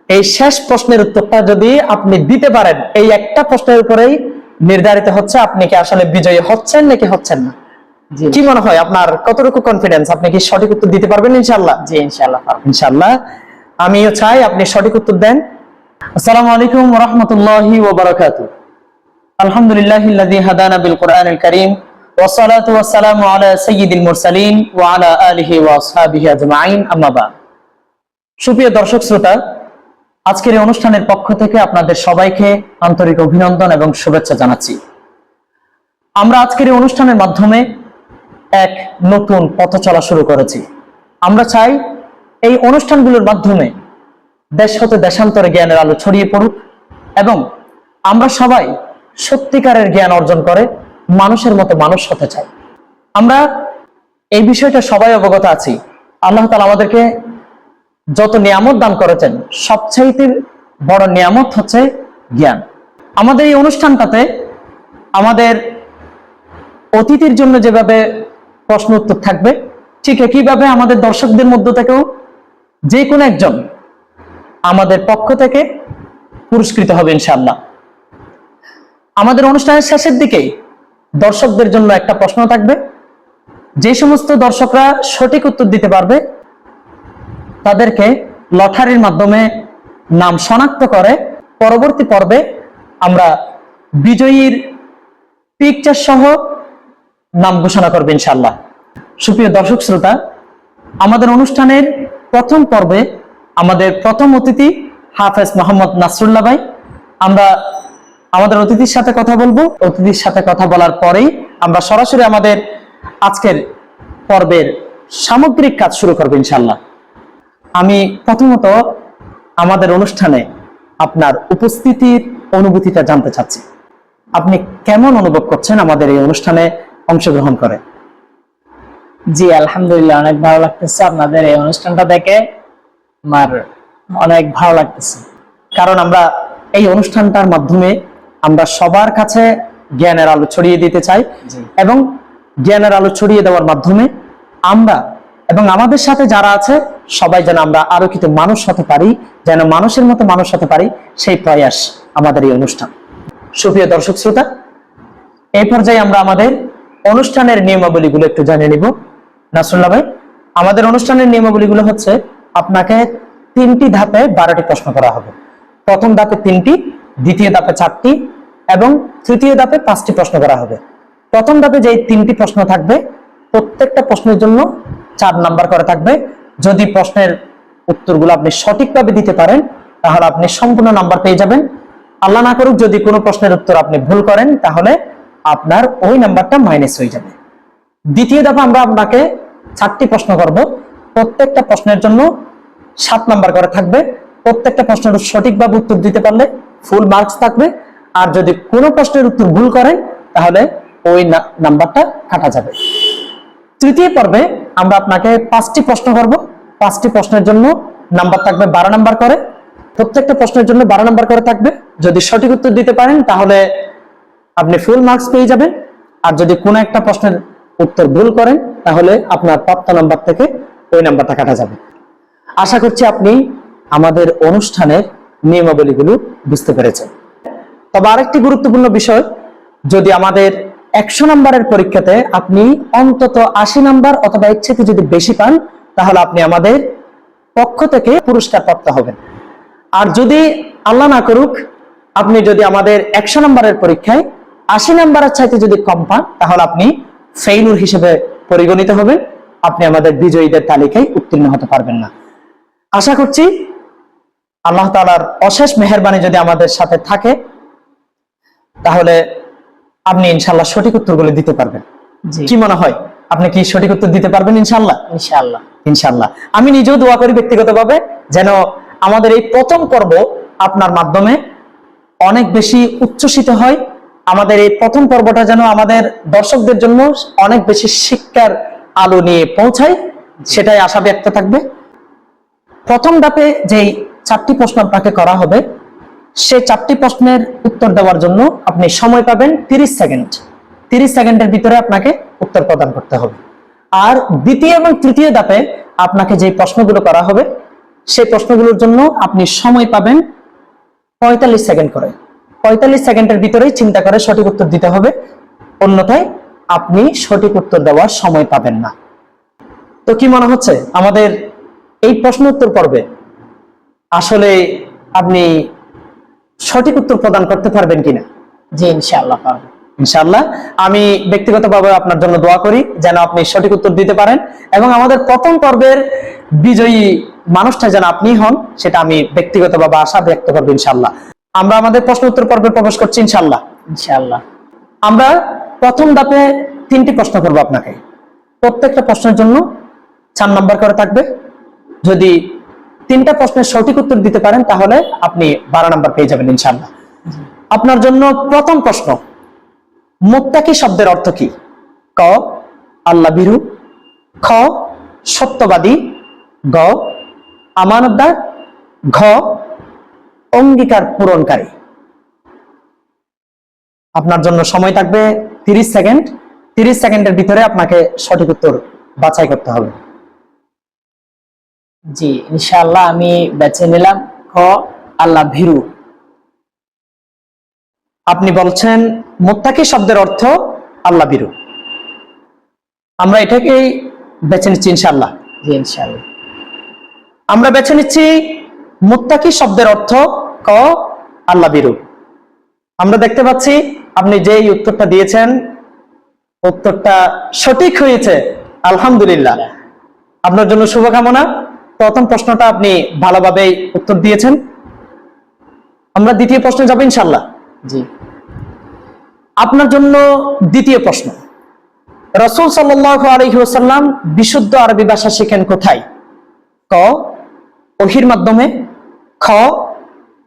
এই শেষ প্রশ্নের উত্তরটা যদি আপনি দিতে পারেন, এই একটা প্রশ্নের উপরেই নির্ধারিত হচ্ছে আপনি কি আসলে বিজয়ী হচ্ছেন নাকি হচ্ছেন না। কি মনে হয় আপনার কতটুকু কনফিডেন্স, আপনি কি সঠিক উত্তর দিতে পারবেন ইনশাআল্লাহ? জি ইনশাআল্লাহ পারবো। ইনশাআল্লাহ আমিও চাই আপনি সঠিক উত্তর দেন। আসসালামু আলাইকুম ওয়া রাহমাতুল্লাহি ওয়া বারাকাতুহু। আলহামদুলিল্লাহিল্লাযী হাদানা বিল কুরআনিল কারীম ওয়া সালাতু ওয়াস সালামু আলা সাইয়্যিদিল মুরসালিন ওয়া আলা আলিহি ওয়া আসহাবিহি আজমাইন, আম্মা বা'দ। সুপ্রিয় দর্শক শ্রোতা, আজকের এই অনুষ্ঠানের পক্ষ থেকে আপনাদের সবাইকে আন্তরিক অভিনন্দন এবং শুভেচ্ছা জানাচ্ছি। আমরা আজকের এই অনুষ্ঠানের মাধ্যমে এক নতুন পথ চলা শুরু করেছি। আমরা চাই এই অনুষ্ঠানগুলোর মাধ্যমে দেশ হতে দেশান্তরে জ্ঞানের আলো ছড়িয়ে পড়ুক এবং আমরা সবাই সত্যিকারের জ্ঞান অর্জন করে মানুষের মতো মানুষ হতে চাই। আমরা এই বিষয়টা সবাই অবগত আছি, আল্লাহ তাআলা আমাদেরকে যত নিয়ামত দান করেছেন সবচাইতে বড় নিয়ামত হচ্ছে জ্ঞান। আমাদের এই অনুষ্ঠানটাতে আমাদের অতিথির জন্য যেভাবে প্রশ্ন উত্তর থাকবে, ঠিক একইভাবে আমাদের দর্শকদের মধ্য থেকেও যে কোনো একজন আমাদের পক্ষ থেকে পুরস্কৃত হবে ইনশাআল্লাহ। আমাদের অনুষ্ঠানের শেষের দিকেই দর্শকদের জন্য একটা প্রশ্ন থাকবে। যে সমস্ত দর্শকরা সঠিক উত্তর দিতে পারবে তাদেরকে লটারির মাধ্যমে নাম শনাক্ত করে পরবর্তী পর্বে আমরা বিজয়ীর পিকচার সহ নাম ঘোষণা করবে ইনশাআল্লাহ। সুপ্রিয় দর্শক শ্রোতা, আমাদের অনুষ্ঠানের প্রথম পর্বে আমাদের প্রথম অতিথি হাফেজ মোহাম্মদ নাসরুল্লাহ ভাই। আমরা আমাদের অতিথির সাথে কথা বলবো। অতিথির সাথে কথা বলার পরেই আমরা সরাসরি আমাদের আজকের পর্বের সামগ্রিক কাজ শুরু করবো ইনশাআল্লাহ। আমি প্রথমত আমাদের অনুষ্ঠানে আপনার উপস্থিতির অনুভূতিটা জানতে চাচ্ছি। আপনি কেমন অনুভব করছেন আমাদের এই অনুষ্ঠানে অংশগ্রহণ করে? জি আলহামদুলিল্লাহ, অনেক ভালো লাগতেছে আপনাদের এই অনুষ্ঠানটা দেখে, আমার অনেক ভালো লাগতেছে। কারণ আমরা এই অনুষ্ঠানটার মাধ্যমে আমরা সবার কাছে জ্ঞানের আলো ছড়িয়ে দিতে চাই এবং জ্ঞানের আলো ছড়িয়ে দেওয়ার মাধ্যমে আমরা এবং আমাদের সাথে যারা আছে সবাই যেন আমরা আলোকিত মানুষ হতে পারি, যেন মানুষের মতো মানুষ হতে পারি, সেই প্রয়াস আমাদের এই অনুষ্ঠান। সুপ্রিয় দর্শক শ্রোতা, এই পর্যায়ে আমরা আমাদের অনুষ্ঠানের নিয়মাবলীগুলো একটু জানিয়ে নিব। নাসরুল্লাহ ভাই, আমাদের অনুষ্ঠানের নিয়মাবলীগুলো হচ্ছে আপনাকে 3টি ধাপে 12টি প্রশ্ন করা হবে। প্রথম ধাপে 3টি, দ্বিতীয় ধাপে 4টি এবং তৃতীয় ধাপে 5টি প্রশ্ন করা হবে। প্রথম ধাপে যেই 3টি প্রশ্ন থাকবে প্রত্যেকটা প্রশ্নের জন্য 4 নাম্বার করে থাকবে। যদি প্রশ্নের উত্তরগুলো আপনি সঠিকভাবে দিতে পারেন তাহলে আপনি সম্পূর্ণ নাম্বার পেয়ে যাবেন। আল্লাহ না করুক যদি কোনো প্রশ্নের উত্তর আপনি ভুল করেন তাহলে আপনার ওই নাম্বারটা মাইনাস হয়ে যাবে। দ্বিতীয় ধাপে আমরা আপনাকে 4টি প্রশ্ন করব। প্রত্যেকটা প্রশ্নের জন্য 7 নাম্বার করে থাকবে। প্রত্যেকটা প্রশ্নের সঠিকভাবে উত্তর দিতে পারলে ফুল মার্কস থাকবে, আর যদি কোনো প্রশ্নের উত্তর ভুল করেন তাহলে ওই নাম্বারটা কাটা যাবে। তৃতীয় পর্বে আমরা আপনাকে 5টি প্রশ্ন করব। 5টি প্রশ্নের জন্য নাম্বার থাকবে 12 নাম্বার করে। প্রত্যেকটা প্রশ্নের জন্য 12 নাম্বার করে থাকবে। যদি সঠিক উত্তর দিতে পারেন তাহলে আপনি ফুল মার্কস পেয়ে যাবেন, আর যদি কোনো একটা প্রশ্নের উত্তর ভুল করেন তাহলে আপনার প্রাপ্ত নাম্বার থেকে ওই নাম্বারটা কাটা যাবে। আশা করছি আপনি আমাদের অনুষ্ঠানের নিয়মাবলীগুলো বুঝতে পেরেছেন। তবে আরেকটি গুরুত্বপূর্ণ বিষয়, যদি আমাদের 100 নাম্বারের পরীক্ষাতে আপনি অন্তত 80 নাম্বার অথবা এর চেয়ে যদি বেশি পান তাহলে আপনি আমাদের পক্ষ থেকে পুরস্কার প্রাপ্ত হবেন। আর যদি আল্লাহ না করুক আপনি যদি আমাদের 100 নাম্বারের পরীক্ষায় 80 নাম্বারের চাইতে যদি কম পান তাহলে আপনি ফেইলুর হিসেবে পরিগণিত হবেন, আপনি আমাদের বিজয়ীদের তালিকায় উত্তীর্ণ হতে পারবেন না। আশা করছি আল্লাহ তাআলার অশেষ মেহেরবানি যদি আমাদের সাথে থাকে তাহলে আপনি ইনশাআল্লাহ সঠিক উত্তরগুলো দিতে পারবেন। কি মনে হয়, আপনি কি সঠিক উত্তর দিতে পারবেন ইনশাআল্লাহ? ইনশাআল্লাহ ইনশাআল্লাহ। আমি নিজেও দোয়া করি ব্যক্তিগতভাবে যেন আমাদের এই প্রথম পর্ব আপনার মাধ্যমে অনেক বেশি উচ্ছ্বসিত হয়। আমাদের এই প্রথম পর্বটা যেন আমাদের দর্শকদের জন্য অনেক বেশি শিক্ষার আলো নিয়ে পৌঁছায়, সেটাই আশা ব্যক্ত থাকবে। প্রথম ধাপে যেই 4টি প্রশ্ন আপনাকে করা হবে সেই 4টি প্রশ্নের উত্তর দেওয়ার জন্য আপনি সময় পাবেন 30 সেকেন্ড। 30 সেকেন্ডের ভিতরে আপনাকে উত্তর প্রদান করতে হবে। আর দ্বিতীয় এবং তৃতীয় ধাপে আপনাকে যে প্রশ্নগুলো করা হবে সেই প্রশ্নগুলোর জন্য আপনি সময় পাবেন 45 সেকেন্ড করে। 45 সেকেন্ডের ভিতরেই চিন্তা করে সঠিক উত্তর দিতে হবে, অন্যথায় আপনি সঠিক উত্তর দেওয়ার সময় পাবেন না। তো কি মনে হচ্ছে আমাদের এই প্রশ্ন উত্তর পর্বে আসলে আপনি সঠিক উত্তর প্রদান করতে পারবেন কিনা? জি ইনশাআল্লাহ পারবো। ইনশাআল্লাহ। আমি ব্যক্তিগতভাবে আপনার জন্য দোয়া করি যেন আপনি সঠিক উত্তর দিতে পারেন এবং আমাদের প্রথম পর্বের বিজয়ী মানুষটা যেন আপনি হন, সেটা আমি ব্যক্তিগতভাবে আশা ব্যক্ত করবো ইনশাআল্লাহ। আমরা আমাদের প্রশ্ন উত্তর পর্বে প্রবেশ করছি ইনশাআল্লাহ। ইনশাআল্লাহ। আমরা প্রথম ধাপে 3টি প্রশ্ন করব আপনাকে। প্রত্যেকটা প্রশ্নের জন্য 4 নাম্বার করে থাকবে। যদি 3টা প্রশ্নের সঠিক উত্তর দিতে পারেন তাহলে আপনি 12 নাম্বার পেয়ে যাবেন ইনশাআল্লাহ। আপনার জন্য প্রথম প্রশ্ন, মুত্তাকি শব্দের অর্থ কি? ক আল্লাহ ভীরু, খ সত্যবাদী, গ আমানতদার, ঘ অঙ্গীকার পূরণকারী। আপনার জন্য সময় থাকবে 30 সেকেন্ড। 30 সেকেন্ডের ভিতরে আপনাকে সঠিক উত্তর বাছাই করতে হবে। জি ইনশাআল্লাহ আমি বেছে নিলাম খ আল্লাহ ভীরু। আপনি বলছেন মুত্তাকি শব্দের অর্থ আল্লাহ ভীরু। আমরা এটাকেই বেছে নিচ্ছি ইনশাআল্লাহ। জি ইনশাআল্লাহ। আমরা বেছে নিচ্ছি মুত্তাকি শব্দের অর্থ ক আল্লাহ ভীরু। আমরা দেখতে পাচ্ছি আপনি যেই উত্তরটা দিয়েছেন উত্তরটা সঠিক হয়েছে, আলহামদুলিল্লাহ। আপনার জন্য শুভকামনা। প্রথম প্রশ্নটা আপনি ভালোভাবে উত্তর দিয়েছেন। আমরা দ্বিতীয় প্রশ্নে যাব ইনশাআল্লাহ। জি। আপনার জন্য দ্বিতীয় প্রশ্ন, রাসূল সাল্লাল্লাহু আলাইহি ওয়াসাল্লাম বিশুদ্ধ আরবি ভাষা শিখেন কোথায়? ক ওহীর মাধ্যমে, খ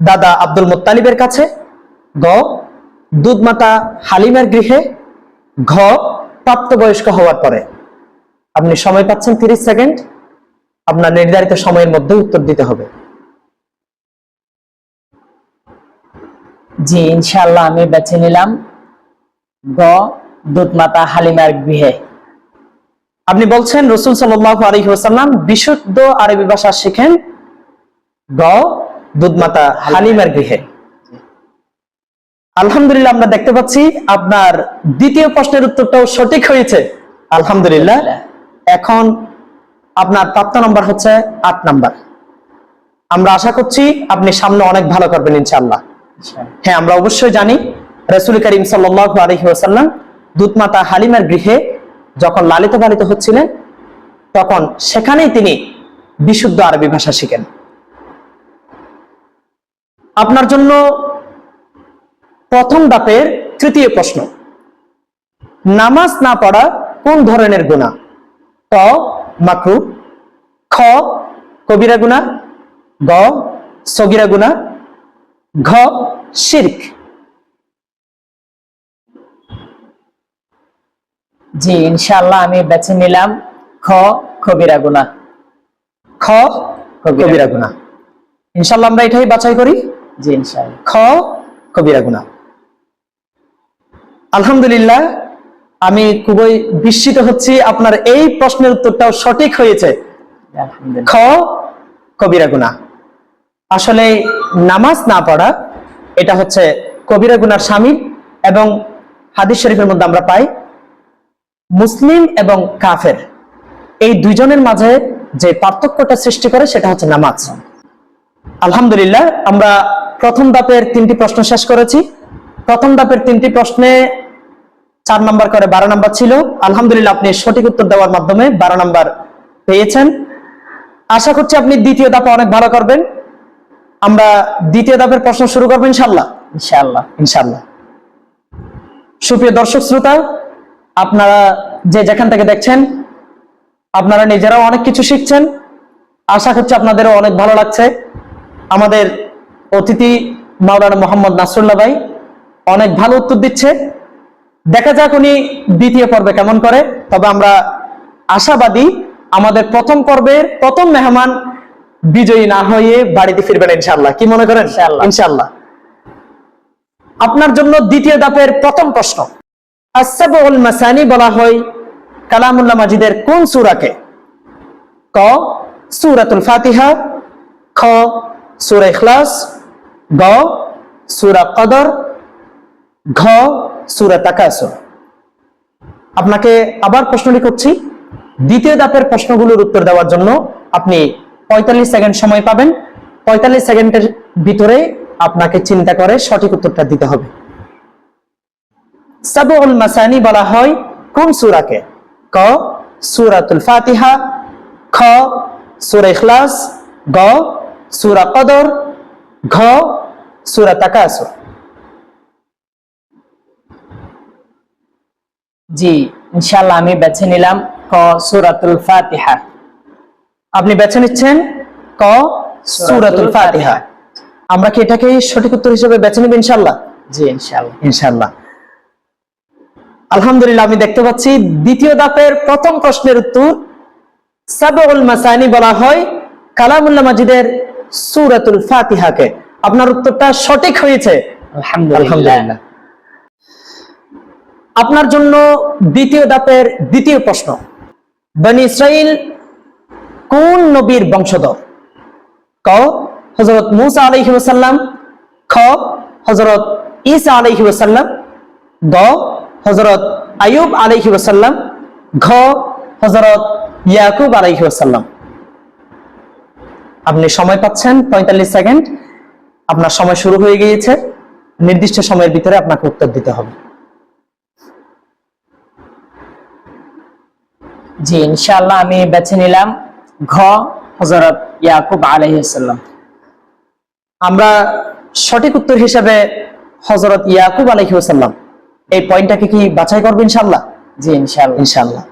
দাদা আব্দুল মুত্তালিবের কাছে, গ দুধমাতা হালিমার গৃহে, ঘ প্রাপ্তবয়স্ক হওয়ার পরে। আপনি সময় পাচ্ছেন 30 সেকেন্ড। আপনার নির্ধারিত সময়ের মধ্যে উত্তর দিতে হবে। জি ইনশাআল্লাহ আমি বেছে নিলাম গ দুধমাতা হালিমার গৃহে। আপনি বলছেন রাসূল সাল্লাল্লাহু আলাইহি ওয়াসাল্লাম বিশুদ্ধ আরবি ভাষা শিখেন গ দুধমাতা হালিমার গৃহে। আলহামদুলিল্লাহ। আমরা দেখতে পাচ্ছি আপনার দ্বিতীয় প্রশ্নের উত্তরটাও সঠিক হয়েছে, আলহামদুলিল্লাহ। এখন আপনার প্রাপ্ত নাম্বার হচ্ছে 8 নাম্বার। আমরা আশা করছি আপনি সামনে অনেক ভালো করবেন ইনশাআল্লাহ। হ্যাঁ, আমরা অবশ্যই জানি রাসূল করিম সাল্লাল্লাহু আলাইহি ওয়াসাল্লাম দুধমাতা হালিমার গৃহে যখন লালিত পালিত হচ্ছিলেন তখন সেখানেই তিনি বিশুদ্ধ আরবি ভাষা শিখেন। আপনার জন্য প্রথম ধাপের তৃতীয় প্রশ্ন, নামাজ না পড়া কোন ধরনের গুনাহ? ক মাকরুহ, খ কবিরা গুনাহ, গ সগীরা গুনাহ, ঘ শিরক। জি ইনশাআল্লাহ আমি বেছে নিলাম খ কবিরা গুনাহ। খ কবিরা গুনাহ। ইনশাআল্লাহ আমরা এটাই বাছাই করি। জি ইনশাআল্লাহ। খ কবিরা গুনাহ। আলহামদুলিল্লাহ। আমি খুবই বিস্মিত হচ্ছি, আপনার এই প্রশ্নের উত্তরটাও সঠিক হয়েছে, খ কবিরা গুনাহ। আসলে নামাজ না পড়া এটা হচ্ছে কবিরা গুনার শামিল এবং হাদিস শরীফের মধ্যে আমরা পাই মুসলিম এবং কাফের এই দুইজনের মাঝে যে পার্থক্যটা সৃষ্টি করে সেটা হচ্ছে নামাজ। আলহামদুলিল্লাহ। আমরা প্রথম ধাপের 3টি প্রশ্ন শেষ করেছি। প্রথম ধাপের 3টি প্রশ্নে 4 নাম্বার করে 12 নাম্বার ছিল। আলহামদুলিল্লাহ আপনি সঠিক উত্তর দেওয়ার মাধ্যমে 12 নাম্বার পেয়েছেন। আশা করছি আপনি দ্বিতীয় ধাপে অনেক ভালো করবেন। আমরা দ্বিতীয় ধাপের প্রশ্ন শুরু করবো ইনশাআল্লাহ। ইনশাআল্লাহ। ইনশাআল্লাহ। সুপ্রিয় দর্শক শ্রোতা, আপনারা যে যেখান থেকে দেখছেন আপনারা নিজেরাও অনেক কিছু শিখছেন। আশা করছি আপনাদেরও অনেক ভালো লাগছে। আমাদের অতিথি মাওলানা মোহাম্মদ নাসরুল্লাহ ভাই অনেক ভালো উত্তর দিচ্ছে। দেখা যাক উনি দ্বিতীয় পর্বে কেমন করে। তবে আমরা আশাবাদী আমাদের প্রথম পর্বের প্রথম মেহমান বিজয়ী না হয়ে বাড়িতে ফিরবেন ইনশাআল্লাহ। কি মনে করেন? ইনশাআল্লাহ। আপনার জন্য দ্বিতীয় ধাপের প্রথম প্রশ্ন, আস-সাবউল মাসানি বলা হয় কালামুল্লাহ মাজিদের কোন সূরাকে? ক সূরাতুল ফাতিহা, খ খ সূরা ইখলাস, গ সূরা কদর, ঘ সূরা তাকাসুর। আপনাকে আবার প্রশ্নটি করছি, দ্বিতীয় ধাপের প্রশ্নগুলোর উত্তর দেওয়ার জন্য আপনি 45 সেকেন্ড সময় পাবেন। 45 সেকেন্ডের ভিতরে আপনাকে চিন্তা করে সঠিক উত্তরটা দিতে হবে। সাবউল মাসানি বলা হয় কোন সূরাকে? ক সূরাতুল ফাতিহা, খ সূরা ইখলাস, গ সূরা কদর, ঘ সূরা তাকাসুর। জি ইনশাআল্লাহ আমি বেছে নিলাম ক সূরাতুল ফাতিহা। আপনি বেছে নিচ্ছেন ক সূরাতুল ফাতিহা। আমরা কি এটাকে সঠিক উত্তর হিসেবে বেছে নিব ইনশাআল্লাহ? জি ইনশাআল্লাহ। ইনশাআল্লাহ। আলহামদুলিল্লাহ, আমি দেখতে পাচ্ছি দ্বিতীয় ধাপের প্রথম প্রশ্নের উত্তর সাবউল মাসানি বলা হয় কালামুল্লাহ মাজিদের সূরাতুল ফাতিহাকে। আপনার উত্তরটা সঠিক হয়েছে, আলহামদুলিল্লাহ। আপনার জন্য দ্বিতীয় ধাপের দ্বিতীয় প্রশ্ন, বনী ইসরাইল কোন নবীর বংশধর? ক হযরত মূসা আলাইহিস সালাম, খ হযরত ঈসা আলাইহিস সালাম, গ হযরত আইয়ুব আলাইহিস সালাম, ঘ হযরত ইয়াকুব আলাইহিস সালাম। আপনি সময় পাচ্ছেন 45 সেকেন্ড। আপনার সময় শুরু হয়ে গিয়েছে। নির্দিষ্ট সময়ের ভিতরে আপনাকে উত্তর দিতে হবে। জি ইনশাআল্লাহ আমি বেছে নিলাম ঘ হযরত ইয়াকুব আলাইহিস সালাম। আমরা সঠিক উত্তর হিসেবে হযরত ইয়াকুব আলাইহিস সালাম এই পয়েন্টটাকে কি বাছাই করব ইনশাআল্লাহ? জি ইনশাআল্লাহ। ইনশাআল্লাহ।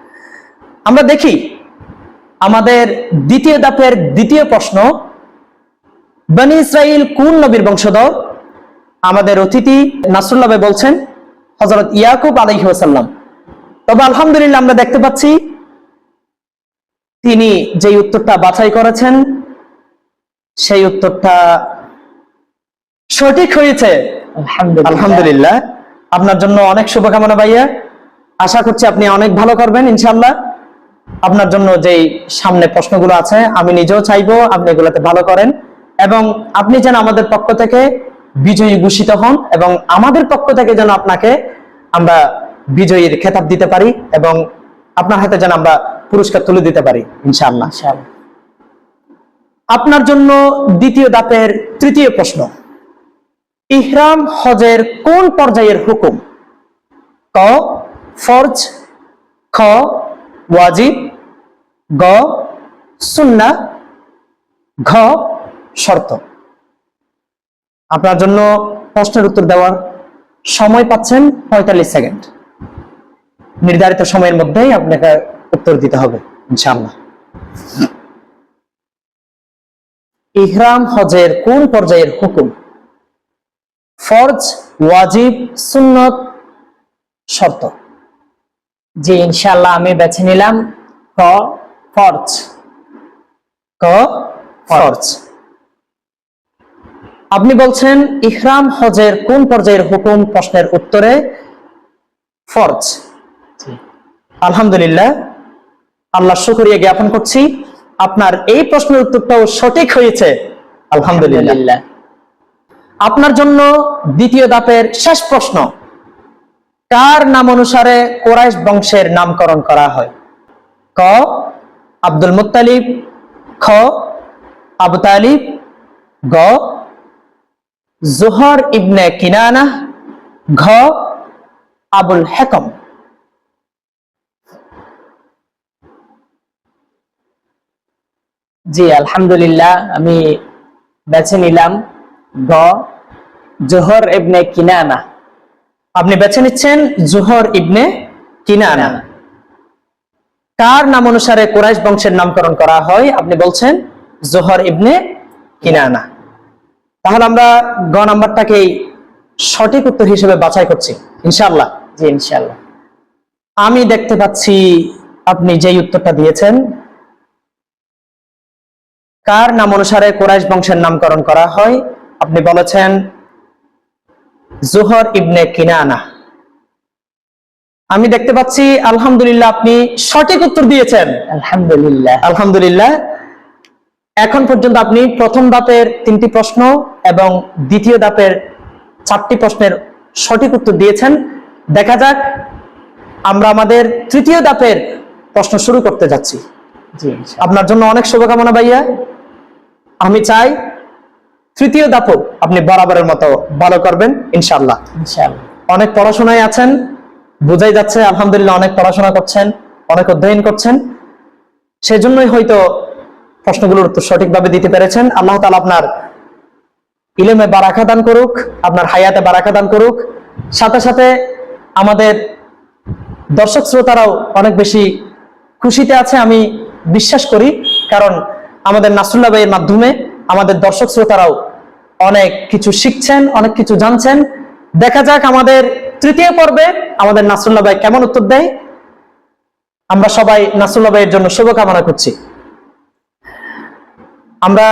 আমরা দেখি আমাদের দ্বিতীয় ধাপের দ্বিতীয় প্রশ্ন, বনী ইসরাইল কোন নবীর বংশধর? আমাদের অতিথি নাসরুল্লাহ ভাই বলছেন হযরত ইয়াকুব আলাইহিস সালাম। তবে আলহামদুলিল্লাহ আমরা দেখতে পাচ্ছি তিনি যে উত্তরটা বাছাই করেছেন সেই উত্তরটা সঠিক হয়েছে। আলহামদুলিল্লাহ। আপনার জন্য অনেক শুভকামনা ভাইয়া। আশা করছি আপনি অনেক ভালো করবেন ইনশাআল্লাহ। আপনার জন্য যেই সামনে প্রশ্নগুলো আছে আমি নিজেও চাইবো আপনি এগুলোতে ভালো করেন এবং আপনি যেন আমাদের পক্ষ থেকে বিজয়ী ঘোষিত হন এবং আমাদের পক্ষ থেকে যেন আপনাকে আমরা বিজয়ীর খেতাব দিতে পারি এবং আপনার হাতে যেন আমরা পুরস্কার তুলে দিতে পারি ইনশাআল্লাহ। আপনার জন্য দ্বিতীয় ধাপের তৃতীয় প্রশ্ন, ইহরাম হজের কোন পর্যায়ের হুকুম? ক ফরজ, খ ওয়াজিব, গ সুন্নাহ, ঘ শর্ত। আপনার জন্য প্রশ্নের উত্তর দেওয়ার সময় পাচ্ছেন 45 সেকেন্ড। নির্ধারিত সময়ের মধ্যেই আপনাকে উত্তর দিতে হবে ইনশাআল্লাহ। ইহরাম হজের কোন পর্যায়ের হুকুম? ফরজ, ওয়াজিব, সুন্নত, শর্ত। জি ইনশাআল্লাহ আমি বেছে নিলাম ক ফরজ। ক ফরজ। আপনি বলছেন ইহরাম হজের কোন পর্যায়ের হুকুম? প্রশ্নের উত্তরে ফরজ। আলহামদুলিল্লাহ, আল্লাহ শুকরিয়া জ্ঞাপন করছি আপনার এই প্রশ্নের উত্তরটাও সঠিক হয়েছে। আলহামদুলিল্লাহ। আপনার জন্য দ্বিতীয় ধাপের শেষ প্রশ্ন, কার নাম অনুসারে কুরাইশ বংশের নামকরণ করা হয়? ক আব্দুল মুত্তালিব, খ আবু তালিব, গ জুহর ইবনে কিনানা, ঘ আবুল হেকম। জি আলহামদুলিল্লাহ আমি বেছে নিলাম গ জোহর ইবনে কিনানা। আপনি বেছে নিচ্ছেন জুহর ইবনে কিনানা। কার নাম অনুসারে কুরাইশ বংশের নামকরণ করা হয়? আপনি বলছেন জোহর ইবনে কিনানা। তাহলে আমরা গ নাম্বারটাকে সঠিক উত্তর হিসেবে বাছাই করছি ইনশাআল্লাহ। জি ইনশাআল্লাহ। আমি দেখতে পাচ্ছি আপনি যেই উত্তরটা দিয়েছেন, কার নাম অনুসারে কুরাইশ বংশের নামকরণ করা হয়? আপনি বলেছেন জুহর ইবনে কিনানা। আমি দেখতে পাচ্ছি আলহামদুলিল্লাহ আপনি সঠিক উত্তর দিয়েছেন। আলহামদুলিল্লাহ। আলহামদুলিল্লাহ। এখন পর্যন্ত আপনি প্রথম ধাপের 3টি প্রশ্ন এবং দ্বিতীয় ধাপের 4টি প্রশ্নের সঠিক উত্তর দিয়েছেন। দেখা যাক আমরা আমাদের তৃতীয় ধাপের প্রশ্ন শুরু করতে যাচ্ছি। জি ইনশাআল্লাহ। আপনার জন্য অনেক শুভকামনা ভাইয়া। আমি চাই তৃতীয় ধাপও আপনি বরাবরের মতো ভালো করবেন ইনশাআল্লাহ। ইনশাআল্লাহ। অনেক পড়াশোনায় আছেন, বোঝাই যাচ্ছে আলহামদুলিল্লাহ অনেক পড়াশোনা করছেন, অনেক অধ্যয়ন করছেন, সেজন্যই হয়তো প্রশ্নগুলোর উত্তর সঠিকভাবে দিতে পেরেছেন। আল্লাহ তাআলা আপনার ইলমে বারাকা দান করুক, আপনার হায়াতে বারাকা দান করুক। সাথে সাথে আমাদের দর্শক শ্রোতারাও অনেক বেশি খুশিতে আছে আমি বিশ্বাস করি, কারণ আমাদের নাসরুল্লাহ ভাইয়ের মাধ্যমে আমাদের দর্শক শ্রোতারাও অনেক কিছু শিখছেন, অনেক কিছু জানছেন। দেখা যাক আমাদের তৃতীয় পর্বে আমাদের নাসরুল্লাহ ভাই কেমন উত্তর দেয়। আমরা সবাই নাসরুল্লাহ ভাইয়ের জন্য শুভকামনা করছি। আমরা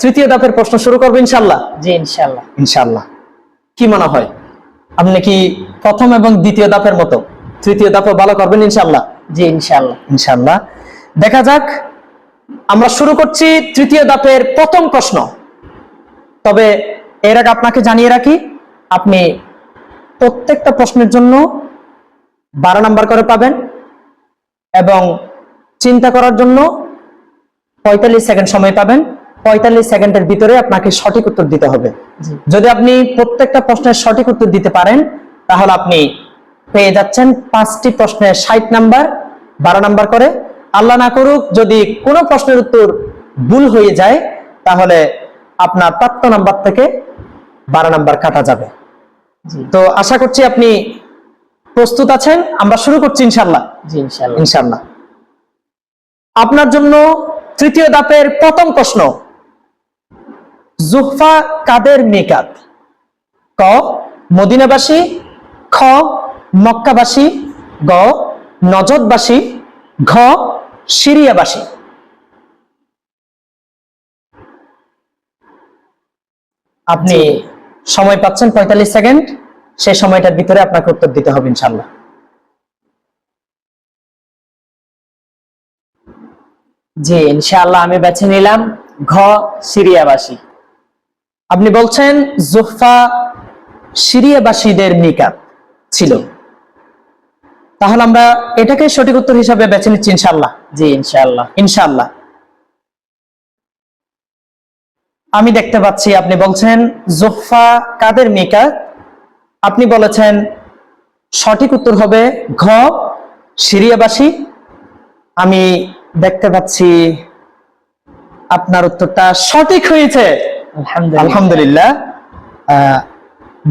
তৃতীয় ধাপের প্রশ্ন শুরু করবো ইনশাআল্লাহ। জি ইনশাআল্লাহ। ইনশাআল্লাহ। কি মনে হয়, আপনি কি প্রথম এবং দ্বিতীয় ধাপের মতো তৃতীয় ধাপে ভালো করবেন ইনশাআল্লাহ? জি ইনশাআল্লাহ। ইনশাআল্লাহ। দেখা যাক, আমরা শুরু করছি তৃতীয় ধাপের প্রথম প্রশ্ন। তবে এর আগে আপনাকে জানিয়ে রাখি, আপনি প্রত্যেকটা প্রশ্নের জন্য 12 নাম্বার করে পাবেন এবং চিন্তা করার জন্য 45 সেকেন্ড সময় পাবেন। 45 সেকেন্ডের ভিতরে আপনাকে সঠিক উত্তর দিতে হবে। যদি আপনি প্রত্যেকটা প্রশ্নের সঠিক উত্তর দিতে পারেন তাহলে আপনি পেয়ে যাচ্ছেন 5টি প্রশ্নের 60 নাম্বার, 12 নাম্বার করে। আল্লাহ না করুক যদি কোনো প্রশ্নের উত্তর ভুল হয়ে যায় তাহলে আপনার প্রাপ্ত নাম্বার থেকে 12 নাম্বার কাটা যাবে। তো আশা করছি আপনি প্রস্তুত আছেন। আমরা শুরু করছি ইনশাআল্লাহ। জি ইনশাআল্লাহ। ইনশাআল্লাহ। আপনার জন্য তৃতীয় ধাপের প্রথম প্রশ্ন, জুহফা কাদের মিকাত? ক মদিনাবাসী, খ মক্কাবাসী, গ নজদবাসী, ঘ সিরিয়াবাসী। আপনি সময় পাচ্ছেন 45 সেকেন্ড। সেই সময়টার ভিতরে আপনাকে উত্তর দিতে হবে ইনশাআল্লাহ। জি ইনশাআল্লাহ। আমি বেছে নিলাম ঘ সিরিয়াবাসী। আপনি বলছেন জুহফা সিরিয়াবাসীদের মিকাত ছিল, তাহলে আমরা এটাকে সঠিক উত্তর হিসাবে বেছে নিচ্ছি ইনশাআল্লাহ। জি ইনশাআল্লাহ। ইনশাআল্লাহ। আমি দেখতে পাচ্ছি আপনি বলছেন জুহফা কাদের মিকাত। আপনি বলেছেন সঠিক উত্তর হবে ঘ সিরিয়াবাসী। আমি দেখতে পাচ্ছি আপনার উত্তরটা সঠিক হয়েছে। আলহামদুলিল্লাহ। আলহামদুলিল্লাহ।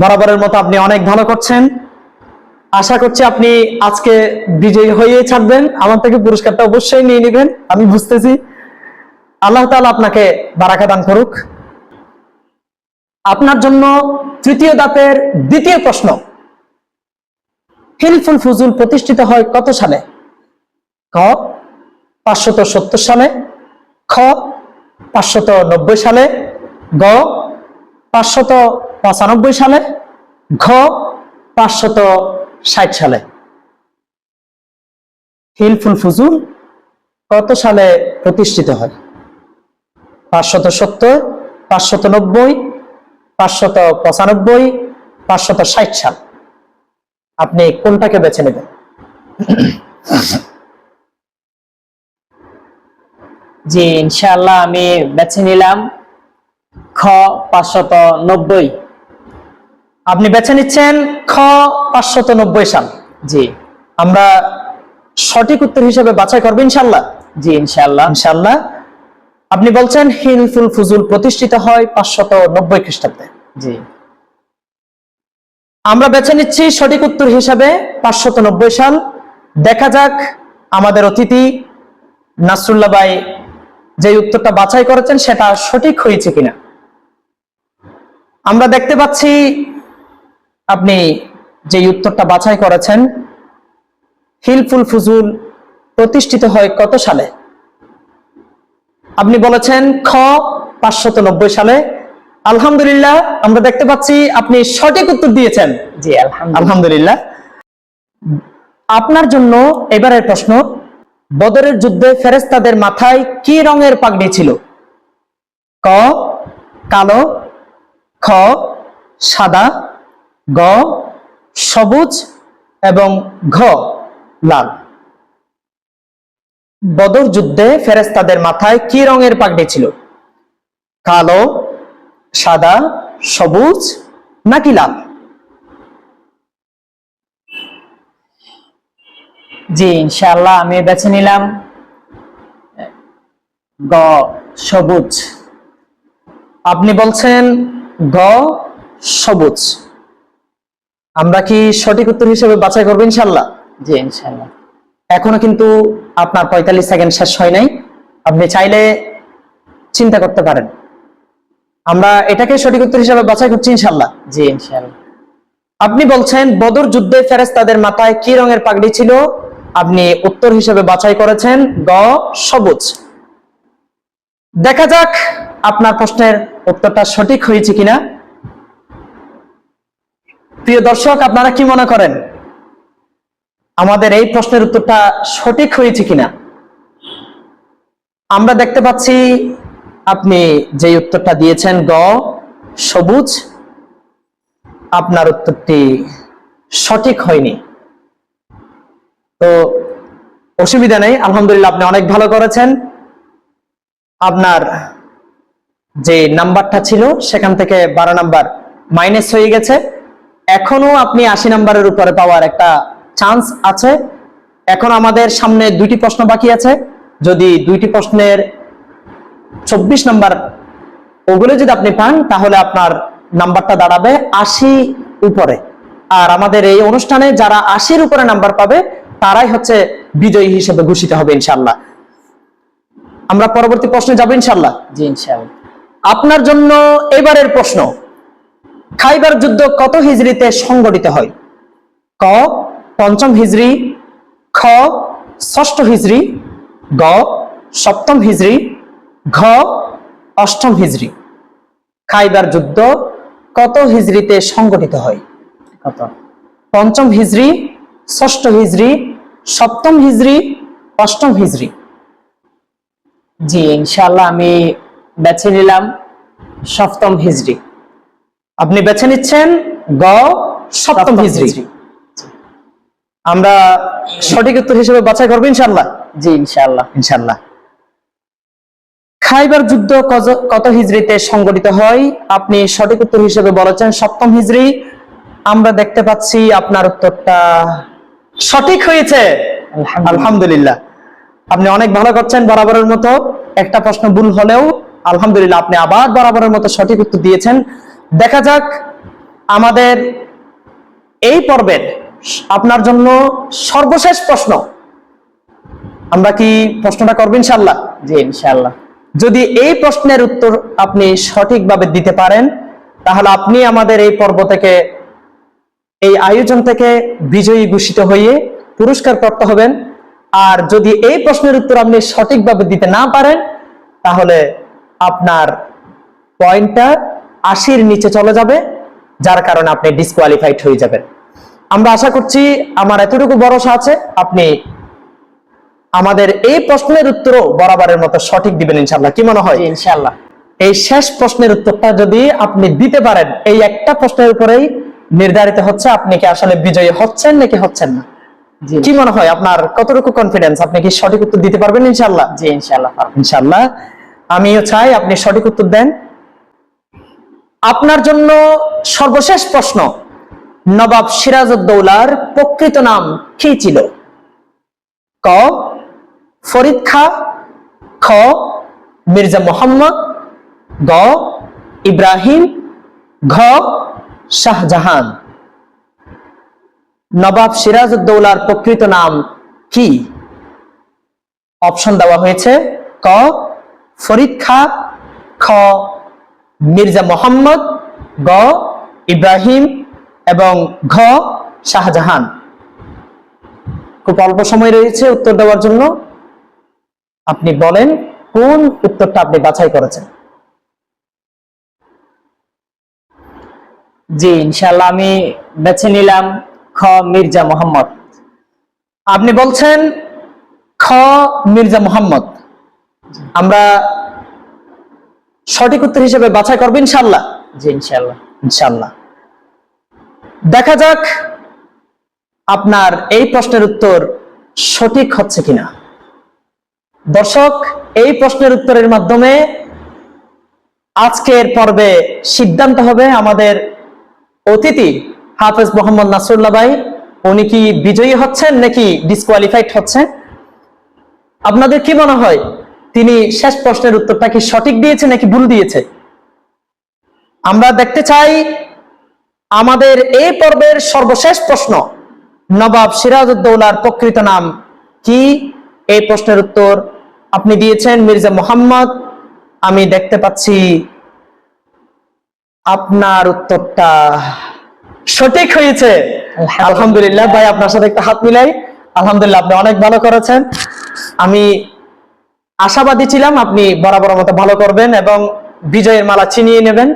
বরাবরের মতো আপনি অনেক ভালো করছেন। আশা করছি আপনি আজকে বিজয়ী হয়ে ছাড়বেন, আমার থেকে পুরস্কারটা অবশ্যই নিয়ে নেবেন, আমি বুঝতেছি। আল্লাহ তাআলা আপনাকে বারাকা দান করুক। আপনার জন্য তৃতীয় ধাপের দ্বিতীয় প্রশ্ন, হিলফুল ফুজুল প্রতিষ্ঠিত হয় কত সালে? ক 570 সালে, খ 590 সালে, গ 595 সালে, ঘ 560 সালে। হিলফুল ফুজুল কত সালে প্রতিষ্ঠিত হয়? 570, 590, 595, 560 সাল। আপনি কোনটাকে বেছে নেবেন? জি ইনশাআল্লাহ। আমি বেছে নিলাম খ 590। আপনি বেছে নিচ্ছেন খ 590 সাল। জি। আমরা সঠিক উত্তর হিসেবে বাছাই করব ইনশাআল্লাহ। জি ইনশাআল্লাহ। ইনশাআল্লাহ। আপনি বলছেন হিলফুল ফুজুল প্রতিষ্ঠিত হয় 590 খ্রিস্টাব্দে। জি। আমরা বেছে নিচ্ছি সঠিক উত্তর হিসাবে 590 সাল। দেখা যাক আমাদের অতিথি নাসরুল্লাহ ভাই যে উত্তরটা বাছাই করেছেন সেটা সঠিক হয়েছে কিনা। আমরা দেখতে পাচ্ছি আপনি যে উত্তরটা বাছাই করেছেন, হিলফুল ফুজুল প্রতিষ্ঠিত হয় কত সালে? আপনি বলেছেন খ 590 সালে। আলহামদুলিল্লাহ, আমরা দেখতে পাচ্ছি আপনি সঠিক উত্তর দিয়েছেন। জি আলহামদুলিল্লাহ। আপনার জন্য এবারের প্রশ্ন, বদরের যুদ্ধে ফেরেশতাদের মাথায় কি রঙের পাগড়ি ছিল? ক কালো, খ সাদা, গ সবুজ এবং ঘ লাল। বদর যুদ্ধে ফেরেশতাদের মাথায় কি রঙের পাগড়ি ছিল? কালো, সাদা, সবুজ নাকি লাল? জি ইনশাআল্লাহ আমি বেছে নিলাম গ সবুজ। আপনি বলছেন গ সবুজ। আমরা কি সঠিক উত্তর হিসেবে বাছাই করবো ইনশাআল্লাহ? জি ইনশাআল্লাহ। এখনো কিন্তু আপনার 45 সেকেন্ড শেষ হয় নাই, আপনি চাইলে চিন্তা করতে পারেন। আমরা এটাকে সঠিক উত্তর হিসেবে বাছাই করছি ইনশাআল্লাহ। জি ইনশাআল্লাহ। আপনি বলছেন বদর যুদ্ধে ফেরেশতাদের মাথায় কি রঙের পাগড়ি ছিল? আপনি উত্তর হিসেবে বাছাই করেছেন গ সবুজ। দেখা যাক আপনার প্রশ্নের উত্তরটা সঠিক হয়েছে কিনা। প্রিয় দর্শক, আপনারা কি মনে করেন আমাদের এই প্রশ্নের উত্তরটা সঠিক হয়েছে কিনা? আমরা দেখতে পাচ্ছি আপনি যে উত্তরটা দিয়েছেন গ সবুজ, আপনার উত্তরটি সঠিক হয়নি। তো অসুবিধা নেই, আলহামদুলিল্লাহ আপনি অনেক ভালো করেছেন। আপনার যে নাম্বারটা ছিল সেখান থেকে 12 নাম্বার মাইনাস হয়ে গেছে। এখনো আপনি 80 নাম্বারের উপরে পাওয়ার একটা চান্স আছে। এখন আমাদের সামনে 2টি প্রশ্ন বাকি আছে। যদি 2টি প্রশ্নের 24 নাম্বার ওগুলো যদি আপনি পান তাহলে আপনার নাম্বারটা দাঁড়াবে 80 উপরে। আর আমাদের এই অনুষ্ঠানে যারা 80-র উপরে নাম্বার পাবে তারাই হচ্ছে বিজয়ী হিসেবে ঘোষিত হবে ইনশাআল্লাহ। আমরা পরবর্তী প্রশ্নে যাব ইনশাআল্লাহ। জি ইনশাআল্লাহ। আপনার জন্য এবারের প্রশ্ন, খাইবার যুদ্ধ কত হিজরিতে সংঘটিত হয়? ক 5ম হিজরি, খ 6ষ্ঠ হিজরি, গ 7ম হিজরি, ঘ 8ম হিজরি। খাইবার যুদ্ধ কত হিজরিতে সংঘটিত হয়? কত? 5ম হিজরি, 6ষ্ঠ হিজরি, 7ম হিজরি, 8ম হিজরি। জি ইনশাআল্লাহ আমি বেছে নিলাম 7ম হিজরি। আপনি বেছে নিচ্ছেন গ 7ম হিজরি। আমরা সঠিক উত্তর হিসেবে বাছাই করবো ইনশাআল্লাহ। জি ইনশাআল্লাহ। ইনশাআল্লাহ। খাইবার যুদ্ধ কত হিজরিতে সংঘটিত হয়? আপনি সঠিক উত্তর হিসেবে বলেছেন 7ম হিজরি। আমরা দেখতে পাচ্ছি আপনার উত্তরটা সঠিক হয়েছে, আলহামদুলিল্লাহ। আপনি অনেক ভালো করছেন বরাবরের মতো। একটা প্রশ্ন ভুল হলেও আলহামদুলিল্লাহ আপনি আবার বরাবরের মতো সঠিক উত্তর দিয়েছেন। দেখা যাক আমাদের এই পর্বের আপনার জন্য সর্বশেষ প্রশ্ন। আমরা কি প্রশ্নটা করব ইনশাআল্লাহ? জি ইনশাআল্লাহ। যদি এই প্রশ্নের উত্তর আপনি সঠিকভাবে দিতে পারেন তাহলে আপনি আমাদের এই পর্ব থেকে, এই আয়োজন থেকে বিজয়ী ঘোষিত হয়ে পুরস্কার প্রাপ্ত হবেন। আর যদি এই প্রশ্নের উত্তর আপনি সঠিকভাবে দিতে না পারেন তাহলে আপনার পয়েন্টটা 80-র নিচে চলে যাবে, যার কারণে আপনি ডিসকোয়ালিফাইড হয়ে যাবেন। আমরা আশা করছি, আমার এতটুকু ভরসা আছে, আপনি আমাদের এই প্রশ্নের উত্তরও বরাবরের মতো সঠিক দিবেন ইনশাআল্লাহ। কি মনে হয়? জি ইনশাআল্লাহ। এই শেষ প্রশ্নের উত্তরটা যদি আপনি দিতে পারেন, এই একটা প্রশ্নের উপরেই নির্ধারিত হচ্ছে আপনি কি আসলে বিজয়ী হচ্ছেন নাকি হচ্ছেন না। কি মনে হয় আপনার কতটুকু কনফিডেন্স? আপনি কি সঠিক উত্তর দিতে পারবেন ইনশাআল্লাহ? জি ইনশাআল্লাহ। ইনশাআল্লাহ। আমিও চাই আপনি সঠিক উত্তর দেন। আপনার জন্য সর্বশেষ প্রশ্ন, নবাব সিরাজউদ্দৌলার প্রকৃত নাম কি ছিল? ক ফরিদ খাঁ, খ মির্জা মোহাম্মদ, গ ইব্রাহিম, ঘ শাহজাহান। নবাব সিরাজউদ্দৌলার প্রকৃত নাম কি? অপশন দেওয়া হয়েছে ক ফরিদ খাঁ, খ মির্জা মোহাম্মদ, গ ইব্রাহিম এবং ঘ শাহজাহান। খুব অল্প সময় রয়েছে উত্তর দেওয়ার জন্য। আপনি বলেন কোন উত্তরটা আপনি বাছাই করেছেন। জি ইনশাআল্লাহ আমি বেছে নিলাম খ মির্জা মোহাম্মদ। আপনি বলছেন খ মির্জা মোহাম্মদ। আমরা সঠিক উত্তর হিসেবে বাছাই করবে ইনশাআল্লাহ? জি ইনশাআল্লাহ। ইনশাআল্লাহ। দেখা যাক আপনার এই প্রশ্নের উত্তর সঠিক হচ্ছে কিনা। দর্শক, এই প্রশ্নের উত্তরের মাধ্যমে আজকের পর্বে সিদ্ধান্ত হবে আমাদের অতিথি হাফেজ মোহাম্মদ নাসরুল্লাহ ভাই উনি কি বিজয়ী হচ্ছেন নাকি ডিসকোয়ালিফাইড হচ্ছেন। আপনাদের কি মনে হয়, তিনি শেষ প্রশ্নের উত্তরটা কি সঠিক দিয়েছে নাকি ভুল দিয়েছে? আমরা দেখতে চাই আমাদের এই পর্বের সর্বশেষ প্রশ্ন, নবাব সিরাজউদ্দৌলার প্রকৃত নাম কি? এই প্রশ্নের উত্তর আপনি দিয়েছেন মির্জা মোহাম্মদ। আমি দেখতে পাচ্ছি আপনার উত্তরটা সঠিক হয়েছে। আলহামদুলিল্লাহ ভাই, আপনার সাথে একটা হাত মিলাই। আলহামদুলিল্লাহ, আপনি অনেক ভালো করেছেন। আমি আশাবাদী ছিলাম আপনি বরাবর মতো ভালো করবেন এবং বিজয়ের মালা ছিনিয়ে নেবেন।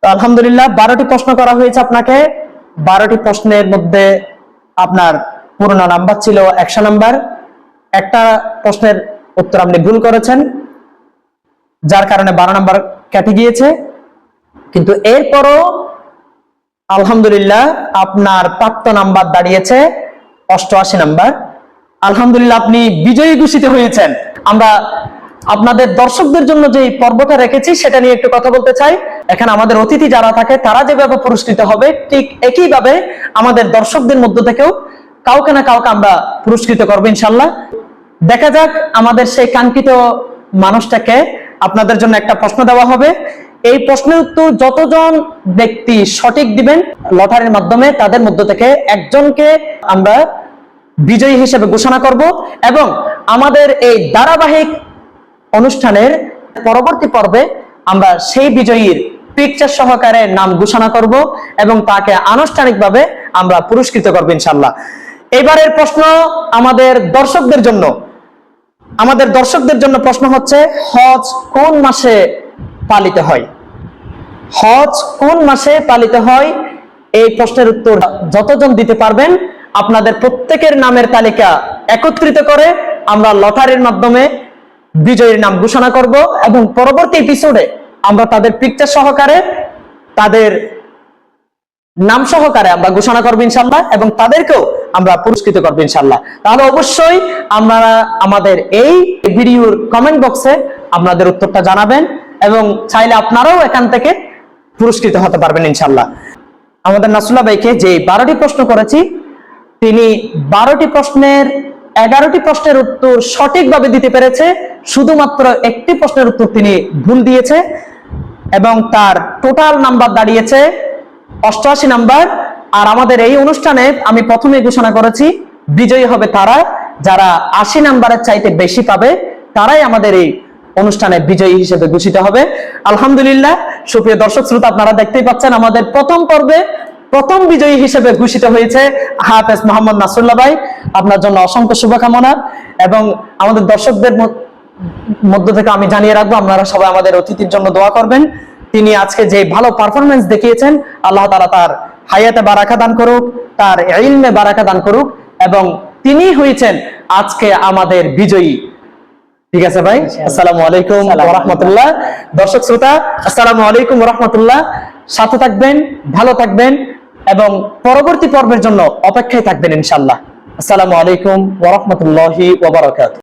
তো আলহামদুলিল্লাহ, 12টি প্রশ্ন করা হয়েছে আপনাকে। 12টি প্রশ্নের মধ্যে আপনার পূর্ণ নাম্বার ছিল 100 নাম্বার। একটা প্রশ্নের উত্তর আপনি ভুল করেছেন, যার কারণে 12 নাম্বার কেটে গিয়েছে। কিন্তু এরপরও আলহামদুলিল্লাহ আপনার প্রাপ্ত নাম্বার দাঁড়িয়েছে 88 নাম্বার। আলহামদুলিল্লাহ, আপনি বিজয়ী ঘোষিত হয়েছেন। আমরা আপনাদের দর্শকদের জন্য যে পর্বটা রেখেছি সেটা নিয়ে একটু কথা বলতে চাই। এখানে আমাদের অতিথি যারা থাকে তারা যেভাবে পুরস্কৃত হবে, ঠিক একইভাবে আমাদের দর্শকদের মধ্য থেকেও কাউকে না কাউকে আমরা পুরস্কৃত করবো ইনশাল্লাহ। দেখা যাক আমাদের সেই কাঙ্ক্ষিত মানুষটাকে। আপনাদের জন্য একটা প্রশ্ন দেওয়া হবে। এই প্রশ্নের উত্তর যতজন ব্যক্তি সঠিক দিবেন লটারির মাধ্যমে তাদের মধ্য থেকে একজনকে আমরা বিজয়ী হিসেবে ঘোষণা করব এবং আমাদের এই ধারাবাহিক অনুষ্ঠানের পরবর্তী পর্বে আমরা সেই বিজয়ীর পিকচার সহকারে নাম ঘোষণা করব এবং তাকে আনুষ্ঠানিকভাবে আমরা পুরস্কৃত করব ইনশাআল্লাহ। এবারের প্রশ্ন আমাদের দর্শকদের জন্য। আমাদের দর্শকদের জন্য প্রশ্ন হচ্ছে, হজ কোন মাসে পালিত হয়? হজ কোন মাসে পালিত হয়? এই প্রশ্নের উত্তর যতজন দিতে পারবেন আপনাদের প্রত্যেকের নামের তালিকা একত্রিত করে আমরা লটারির মাধ্যমে বিজয়ীর নাম ঘোষণা করব এবং পরবর্তী এপিসোডে আমরা তাদের পিকচার সহকারে, তাদের নাম সহকারে আমরা ঘোষণা করবো ইনশাল্লাহ এবং তাদেরকেও আমরা পুরস্কৃত করবো ইনশাল্লাহ। তাহলে অবশ্যই আপনারা আমাদের এই ভিডিওর কমেন্ট বক্সে আপনাদের উত্তরটা জানাবেন এবং চাইলে আপনারাও এখান থেকে পুরস্কৃত হতে পারবেন ইনশাল্লাহ। আমাদের নাসরুল্লাহ ভাইকে যে 12টি প্রশ্ন করেছি, তিনি 12টি প্রশ্নের 11টি প্রশ্নের উত্তর সঠিকভাবে দিতে পেরেছে। শুধুমাত্র একটি প্রশ্নের উত্তর তিনি ভুল দিয়েছে এবং তার টোটাল নাম্বার দাঁড়িয়েছে 88 নাম্বার। আর আমাদের এই অনুষ্ঠানে আমি প্রথমে ঘোষণা করেছি বিজয়ী হবে তারা যারা 80 নাম্বারের চাইতে বেশি পাবে, তারাই আমাদের এই অনুষ্ঠানে বিজয়ী হিসেবে ঘোষিত হবে। আলহামদুলিল্লাহ, সুপ্রিয় দর্শক শ্রোতা, আপনারা দেখতেই পাচ্ছেন আমাদের প্রথম পর্বে প্রথম বিজয়ী হিসেবে ঘোষিত হয়েছে হাফেজ মোহাম্মদ নাসরুল্লাহ ভাই। আপনার জন্য অসংখ্য শুভকামনা এবং আমাদের দর্শকদের মধ্য থেকে আমি জানিয়ে রাখবো আপনারা সবাই আমাদের অতিথির জন্য দোয়া করবেন। তিনি আজকে যে ভালো পারফরমেন্স দেখিয়েছেন, আল্লাহ তাআলা তার হায়াতে বারাকা দান করুক, তার ইলমে বারাকা দান করুক এবং তিনি হয়েছেন আজকে আমাদের বিজয়ী। ঠিক আছে ভাই, আসসালামু আলাইকুম ওয়া রাহমাতুল্লাহ। দর্শক শ্রোতা, আসসালামু আলাইকুম ওয়া রাহমাতুল্লাহ। সাথে থাকবেন, ভালো থাকবেন এবং পরবর্তী পর্বের জন্য অপেক্ষায় থাকবেন ইনশাআল্লাহ। আসসালামু আলাইকুম ওয়া রাহমাতুল্লাহি ওয়া বারাকাতুহু।